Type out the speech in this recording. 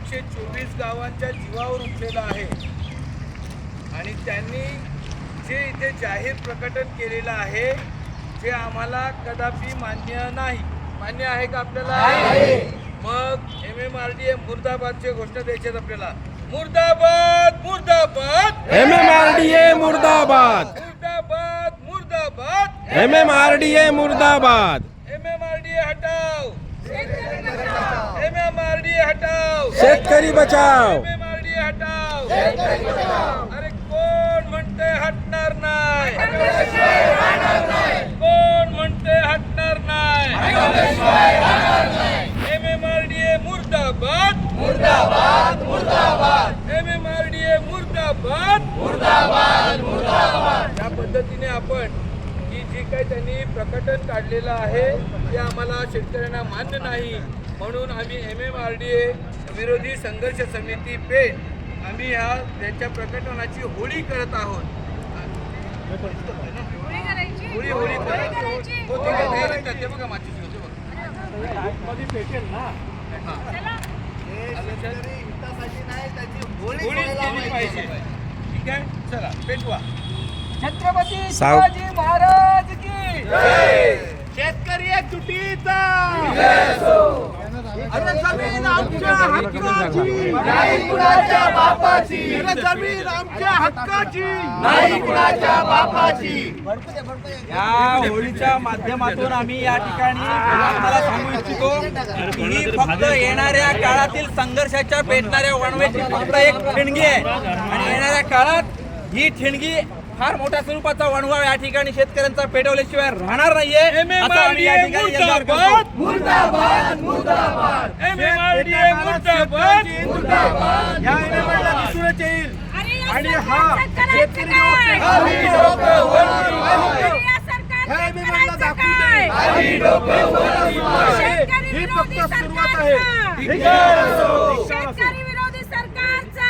124 गावांच्या जीवावर उठलेला आहे आणि त्यांनी जे इथे जाहीर प्रकटन केलेलं आहे ते आम्हाला कदापि मान्य नाही। मान्य आहे का आपल्याला? मग MMRDA मुर्दाबादची घोषणा द्यायची आपल्याला। मुर्दाबाद मुर्दाबाद MMRDA मुर्दाबाद मुर्दाबाद मुर्दाबाद MMRDA मुर्दाबाद MMRDA हटाओ MMRDA हटाओ शेतकरी बचाव MMRDA हटाओ अरे कोण म्हणते हटणार नाही? कोण म्हणते हटणार नाही? MMRDA मुर्दाबाद मुर्दाबाद मुर्दाबाद MMRDA मुर्दाबाद मुर्दाबाद मुर्दाबाद। या पद्धतीने आपण ही जी काही त्यांनी प्रकटन काढलेलं आहे ते आम्हाला शेतकऱ्यांना मान्य नाही, म्हणून आम्ही MMRDA विरोधी संघर्ष समिती पेठ आम्ही त्यांच्या प्रकटनाची होळी करत आहोत। होळी होळी करायची ते बघा माझी पेटेल ना होळी केली पाहिजे। ठीक आहे, चला पेटवा। छत्रपती शिवाजी महाराज की जय। शेतकरी एकजुटीचा अरे जमीन आमच्या हक्काची नाही कुणाच्या बापाची। अरे जमीन आमच्या हक्काची नाही कुणाच्या बापाची। या होळीच्या माध्यमातून आम्ही या ठिकाणी आपल्याला सांगू इच्छितो की ही फक्त येणाऱ्या काळातील संघर्षाच्या पेटणाऱ्या वणव्याची फक्त एक ठिणगी आहे आणि येणाऱ्या काळात ही ठिणगी फार मोठ्या स्वरूपाचा वणवा या ठिकाणी शेतकऱ्यांचा पेटवल्याशिवाय राहणार नाहीये। आता आम्ही या ठिकाणी मुर्दाबाद मुर्दाबाद मुर्दाबाद MMRDA मुर्दाबाद मुर्दाबाद। या MMRDA दिसूनच येईल आणि हा शेतकरी ही फक्त सुरुवात आहे। शेतकरी विरोधी सरकारचा